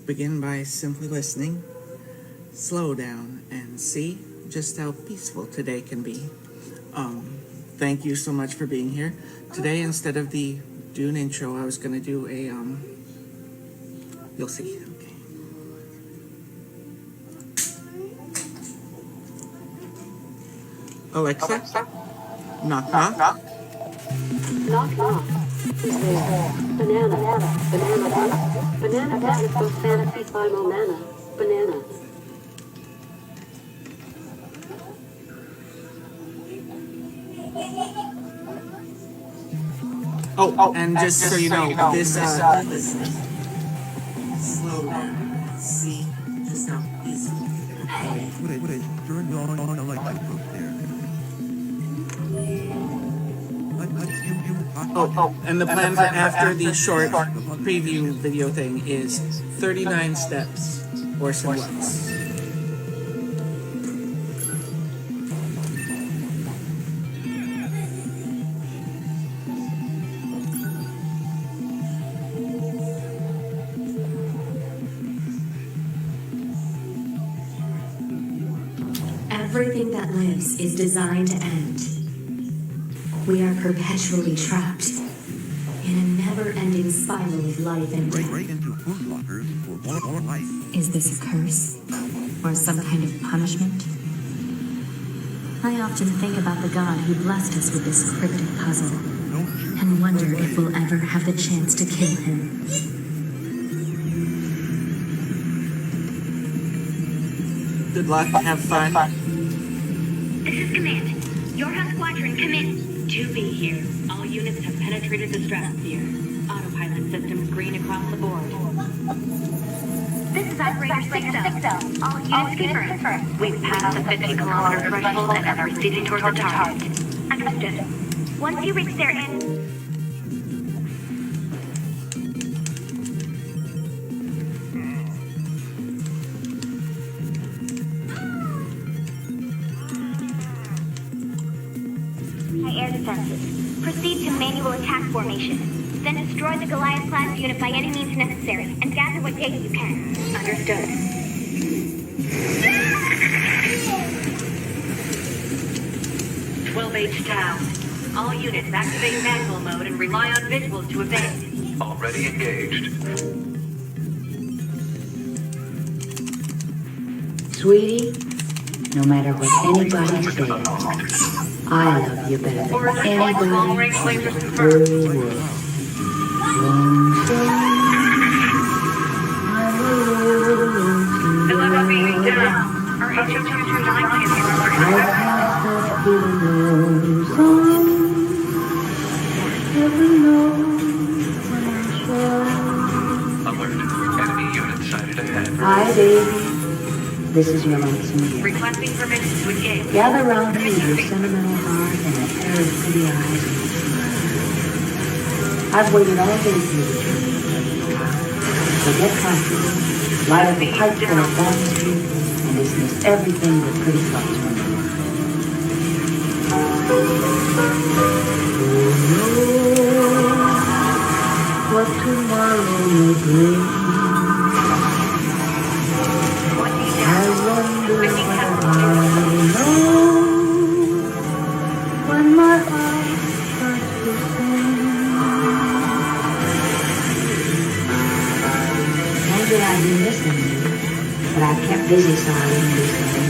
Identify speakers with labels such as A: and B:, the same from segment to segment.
A: Begin by simply listening, slow down, and see just how peaceful today can be. Thank you so much for being here. Today, instead of the Dune intro, I was going to do a, you'll see. Okay. Alexa, knock knock.
B: Knock knock. Who's there? Banana is both fantasy final banana.
A: Oh, and just so you know, this, slow down, see just how easy.
C: What a turn on a light post there.
A: Oh, and the plan for after the short preview video thing is 39 steps or some less.
D: Everything that lives is designed to end. We are perpetually trapped in a never-ending spiral of life and death.
C: Right into food lockers for more life.
D: Is this a curse? Or some kind of punishment? I often think about the God who blessed us with this cryptic puzzle, and wonder if we'll ever have the chance to kill him.
A: Good luck, have fun.
E: This is Command. Your house squadron, come in. 2B here. All units have penetrated the stratosphere. Autopilot systems green across the board.
F: This is Operator 6-0. All units confirmed.
E: We've passed the 50-kilometer threshold and are proceeding towards the target.
F: Understood. Once you reach their end... air defenses. Proceed to manual attack formation. Then destroy the Goliath-class unit by any means necessary, and gather what data you can.
E: Understood. H down. All units activate manual mode and rely on visuals to evade.
G: Already engaged.
H: Sweetie, no matter what anybody says, I love you better than anybody
E: long-range lasers confirmed.
H: in the world.
E: Deliver me down. Our HO229
G: Alert. Enemy unit sighted ahead.
H: Hi, baby. This is your lonesome.
E: requesting permission to engage.
H: Gather round me with your sentimental heart and a pair of pretty eyes. I've waited all day for you to turn me. So get comfortable, light up a pipe full of warm tea, and dismiss everything but pretty thoughts from your mind. What tomorrow will bring. I wonder what I know when my heart starts to sing. Maybe I've been listening, but I've kept busy so I didn't do something.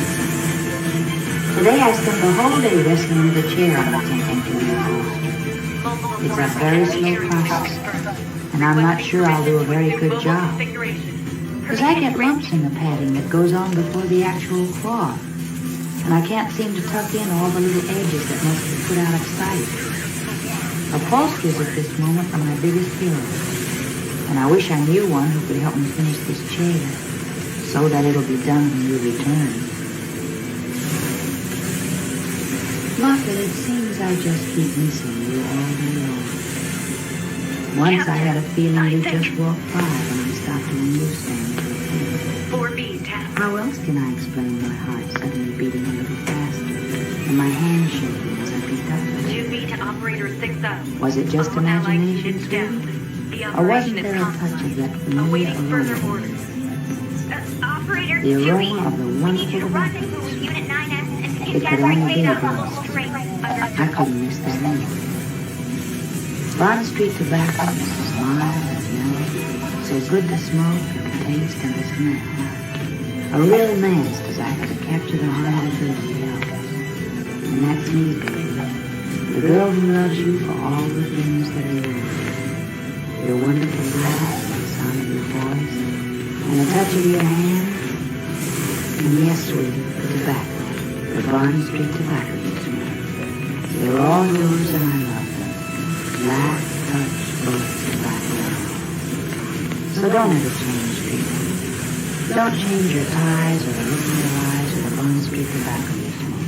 H: Today I spent the whole day wrestling with a chair I'm attempting to rehost. It's a very slow process, and I'm not sure I'll do a very good job. Because I get lumps in the padding that goes on before the actual cloth, and I can't seem to tuck in all the little edges that must be put out of sight. Upholsteries at this moment are my biggest hero, and I wish I knew one who could help me finish this chair, so that it'll be done when you return. Martha, it seems I just keep missing you all day long. Once I had a feeling you just walked by when I stopped in the newsstand to attend.
E: 4B task.
H: How else can I explain my heart suddenly beating a little faster and my hand shaking as I picked up the
E: 2B to operator 6-0.
H: Was it just
E: All allied
H: imagination,
E: units down.
H: sweetie?
E: The
H: Or wasn't
E: operation is
H: there a touch
E: complex.
H: of that familiar
E: Awaiting further
H: aroma
E: orders.
F: Operator,
H: The
F: Dewey,
H: aroma of the
F: we need you to
H: wonderful
F: rendezvous with Unit 9S and begin
H: It could
F: gathering
H: only be
F: data
H: a
F: on
H: ghost.
F: the string.
H: I couldn't miss that anyway. Bond Street tobacco is mild and mellow, so good to smoke and to taste and to smell. A real man's desire to capture the heart of a girl. And that's me, baby. The girl who loves you for all the things that are yours. Your wonderful laugh, the sound of your voice, and the touch of your hand. And yes, sweetie, the tobacco. The Bond Street tobacco you smell. They're all yours and I love them. Laugh, touch, both tobacco. So don't ever change people. Don't change your ties or the look in your eyes or the Bond Street tobacco you smoke.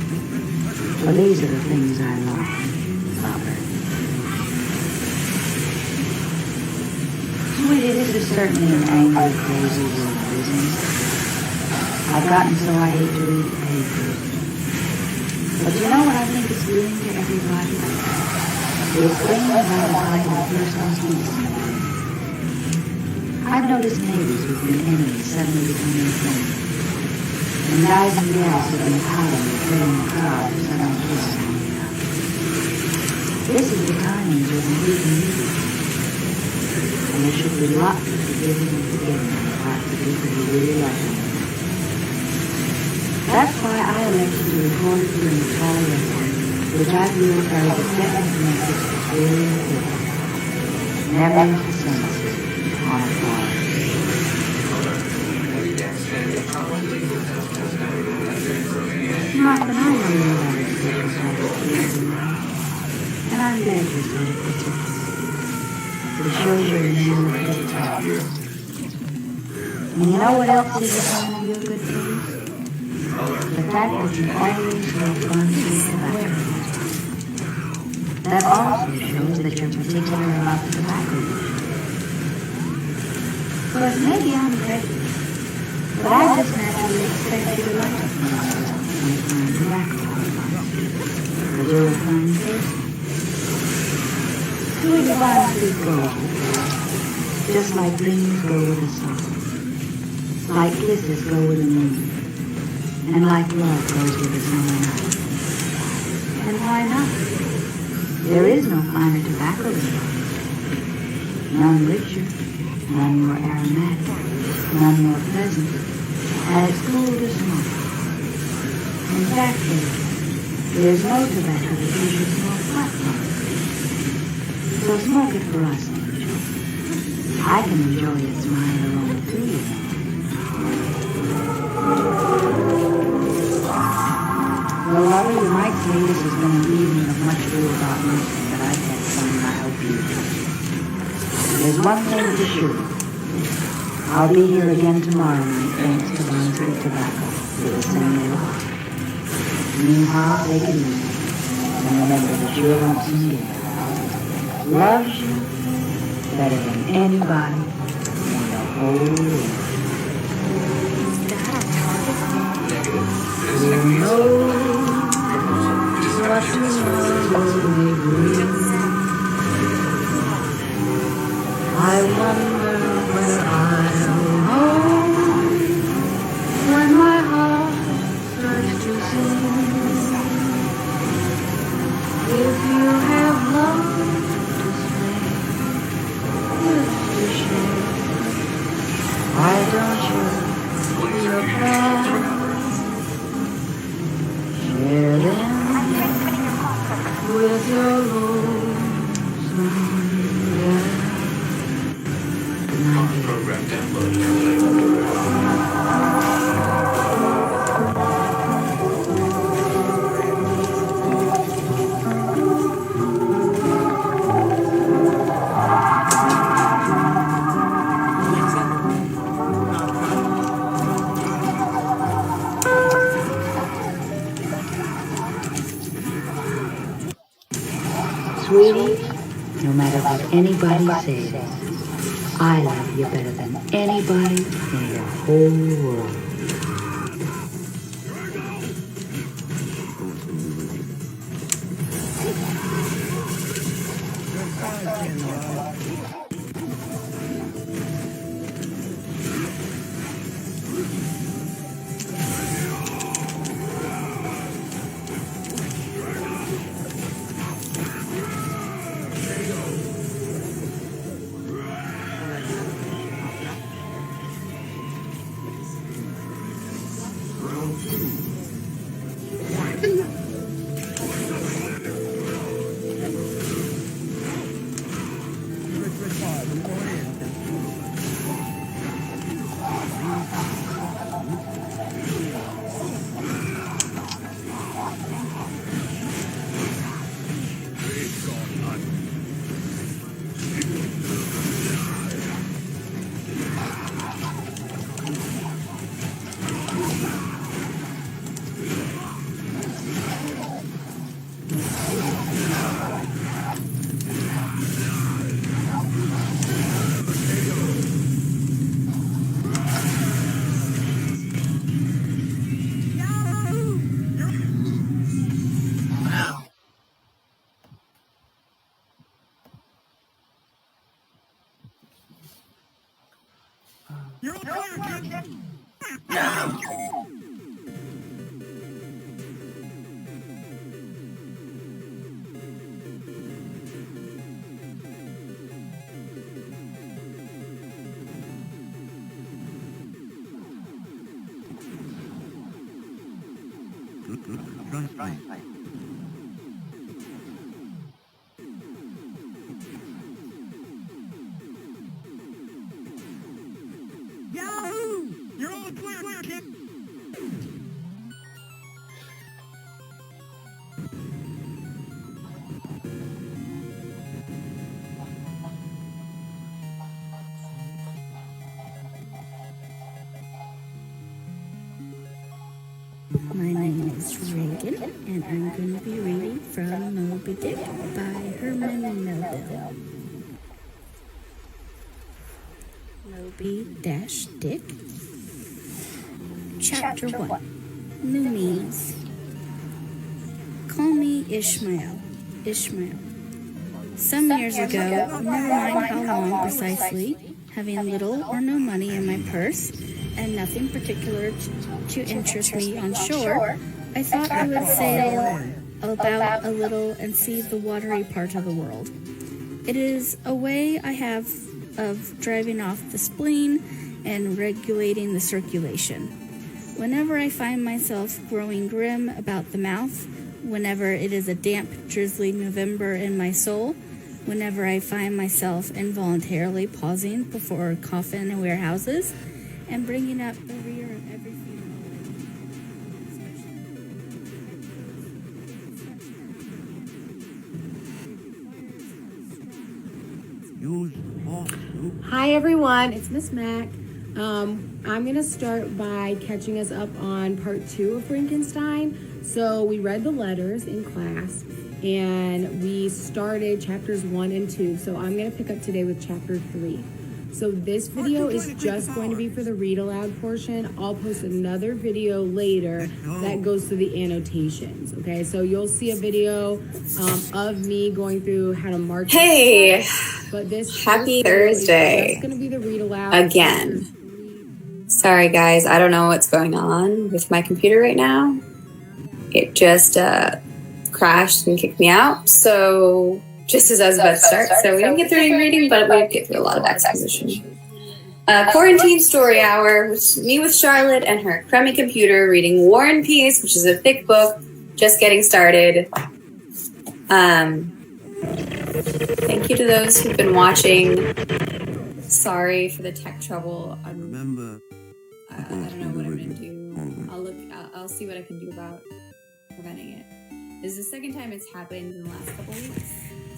H: For these are the things I love. Robert. Sweetie, this is certainly an angry, crazy world, isn't it? I've gotten so I hate to read the papers. But you know what I think it's doing to everybody? It's bringing about a kind of personal peace. I've noticed neighbors who've been enemies suddenly becoming friends. And guys and gals who've been hiding or playing the crowd who suddenly kiss and hang out. This is the time when we can meet. And there should be lots of forgiving and forgetting on the parts of people who really love them. That's why I elected to record it during the call record, which I feel carries a second message that's really important. Never the senses on a fire. Mark, and I know you have a special type of feeling, and I'm glad you said it particularly. It shows you're a man of good taste. And you know what else is a sign of your good taste? The fact that you always have fun with tobacco. That also shows that you're particular about the tobacco you chew. But maybe I'm prejudiced, but I just naturally expect you to like it when you find tobacco on the box. Because you're a fine person. Who is the Bond Street goes with you? Just like dreams go with a song. Like kisses go with a moon. And like love goes with the summer night. And why not? There is no finer tobacco than love. None richer, none more aromatic, none more pleasant, and it's cool to smoke. In fact, there's no tobacco that you should smoke hot from. So smoke it for us, Angel. I can enjoy its mild aroma too, you know. Well, lover, you might say this has been an evening of much ado about nothing, but I've had fun and I hope you do. There's one thing for sure. I'll be here again tomorrow night, thanks to Bond Street Tobacco, with the same old. Meanwhile, take it easy, and remember that you're lonesome again. Loves you better than anybody in the whole world. Who knows what tomorrow may bring? I wonder when I'll home, when my heart starts to sing. If you have love to share, why don't you look back? Share them with your lonesome girl. Good night.
G: Program downloaded.
H: Sweetie, no matter what anybody says, I love you better than anybody in the whole world.
C: You're clear, kid. Right. Yahoo! You're all clear, kid.
I: My name is Reagan, and I'm going to be reading from Moby Dick by Herman Melville. Moby-Dick. Chapter 1. New Memes. Call me Ishmael. Some years ago, never mind how long precisely, having little or no money in my purse, and nothing particular to interest me on shore, I thought I would sail about a little and see the watery part of the world. It is a way I have of driving off the spleen and regulating the circulation. Whenever I find myself growing grim about the mouth, whenever it is a damp, drizzly November in my soul, whenever I find myself involuntarily pausing before coffin and warehouses, and bringing up the rear of every
J: Hi everyone, it's Miss Mac. I'm going to start by catching us up on part 2 of Frankenstein. So we read the letters in class and we started chapters 1 and 2. So I'm going to pick up today with chapter 3. So this video is just going to be for the read aloud portion. I'll post another video later that goes through the annotations. Okay, so you'll see a video of me going through how to mark.
K: Hey,
J: but this
K: happy Thursday.
J: It's going to be the read aloud
K: again. Sorry guys, I don't know what's going on with my computer right now. It just crashed and kicked me out. So just as I was about to start, so we didn't get through reading, but we did get through a lot of exposition. Quarantine story hour, with me with Charlotte and her crummy computer reading War and Peace, which is a thick book, just getting started. Thank you to those who've been watching. Sorry for the tech trouble. I don't know what I'm gonna do. I'll see what I can do about preventing it. This is the second time it's happened in the last couple weeks.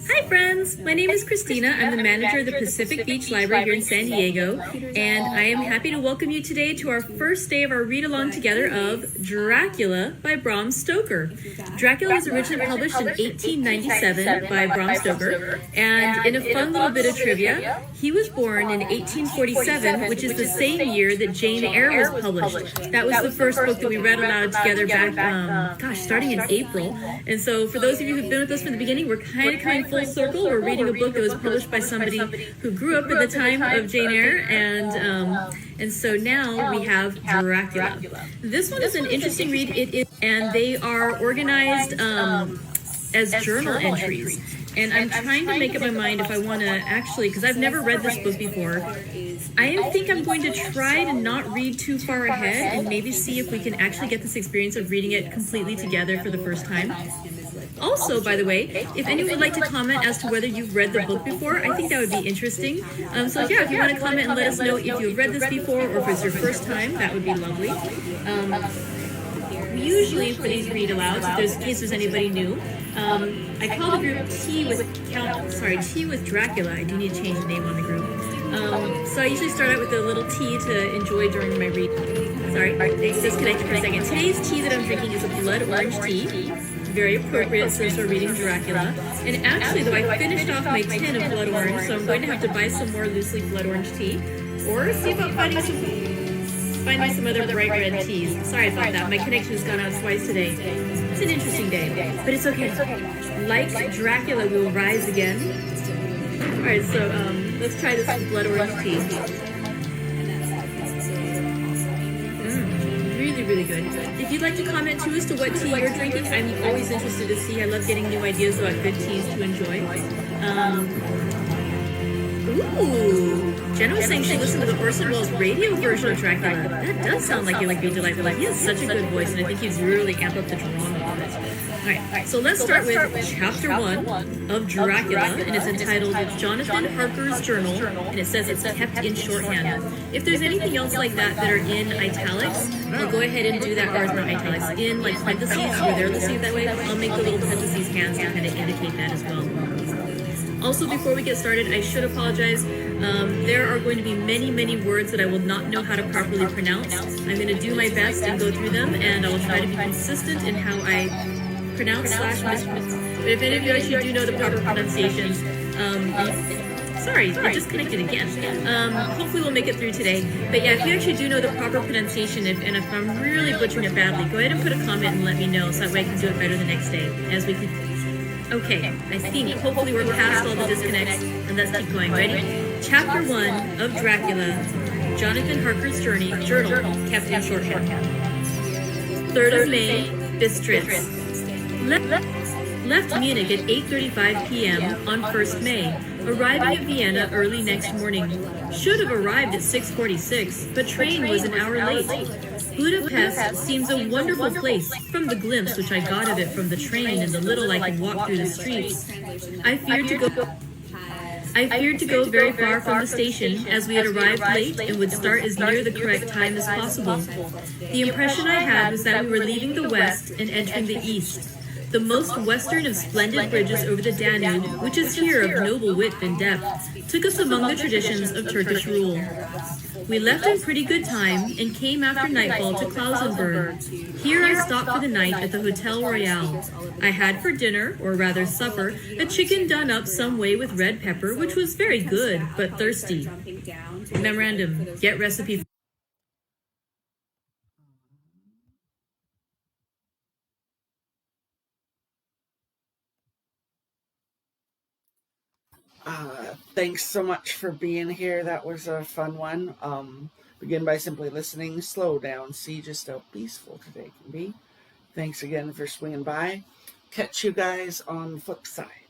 L: Hi friends, my name is Christina. I'm the manager of the Pacific Beach Library here in San Diego, and I am happy to welcome you today to our first day of our read-along together of Dracula by Bram Stoker. Dracula was originally published in 1897 by Bram Stoker, and in a fun little bit of trivia, he was born in 1847, which is the same year that Jane Eyre was published. That was the first book that we read aloud together back, starting in April. And so for those of you who've been with us from the beginning, we're kind of coming full circle. We're reading a book that was published by somebody who grew up at the time of Jane Eyre, and so now we have Dracula. This one is an interesting read. It is, and they are organized as journal entries. And I'm trying to make up my mind if I want to actually, because I've never read this book before, I think I'm going to try to not read too far ahead and maybe see if we can actually get this experience of reading it completely together for the first time. Also, by the way, if anyone would like to comment as to whether you've read the book before, I think that would be interesting. So yeah, if you want to comment and let us know if you've read this before or if it's your first time, that would be lovely. We usually, for these read-alouds, in case there's anybody new, I call the group Tea with Dracula. I do need to change the name on the group. So I usually start out with a little tea to enjoy during my read. Sorry, it's disconnected for a second. Today's tea that I'm drinking is a blood orange tea. very appropriate since we're reading Dracula. And actually, though, I finished off my tin of blood orange, so I'm going to have to buy some more loosely blood orange tea, or see about finding some other bright red teas. Sorry about that. My connection has gone out twice today. It's an interesting day, but it's okay. Like Dracula, we will rise again. All right, so let's try this blood orange tea. Really good. If you'd like to comment too as to what tea you're drinking, I'm always interested to see. I love getting new ideas about good teas to enjoy. Ooh, Jenna was saying she listened to the Orson Welles radio version of Dracula. That does sound like it would be delightful. He has such a good voice, and I think he's really amped up the drama of it. Alright, so let's start with chapter 1 of Dracula, and it's entitled Jonathan Harker's Journal, and it says it's kept in shorthand. If there's anything else like that are in italics, I'll go ahead and do that, or not italics, in like parentheses, where they're listed that way, I'll make the little parentheses hands to kind of indicate that as well. Also, before we get started, I should apologize. There are going to be many words that I will not know how to properly pronounce. I'm going to do my best and go through them, and I will try to be consistent in how I pronounce / mispronounce. But if any of you actually do know the proper pronunciations, sorry, it just connected again. Hopefully we'll make it through today. But yeah, if you actually do know the proper pronunciation, and if I'm really butchering it badly, go ahead and put a comment and let me know, so that way I can do it better the next day as we can. Okay, I think hopefully we're past all the disconnects, and let's keep going. Ready? Chapter 1 of Dracula, Jonathan Harker's Journal, kept in shorthand. 3rd of May, Bistritz. Left Munich at 8:35 p.m. on 1st May, arriving at Vienna early next morning. Should have arrived at 6:46, but train was an hour late. Budapest seems a wonderful place from the glimpse which I got of it from the train and the little I could walk through the streets. I feared to go very far from the station, as we had arrived late and would start as near the correct time as possible. The impression I had was that we were leaving the west and entering the east. The most western of splendid bridges over the Danube, which is here of noble width and depth, took us among the traditions of Turkish rule. We left in pretty good time and came after nightfall to Klausenburg. Here I stopped for the night at the Hotel Royal. I had for dinner, or rather supper, a chicken done up some way with red pepper, which was very good, but thirsty. Memorandum, get recipe.
A: Thanks so much for being here. That was a fun one. Begin by simply listening, slow down, see just how peaceful today can be. Thanks again for swinging by. Catch you guys on the flip side.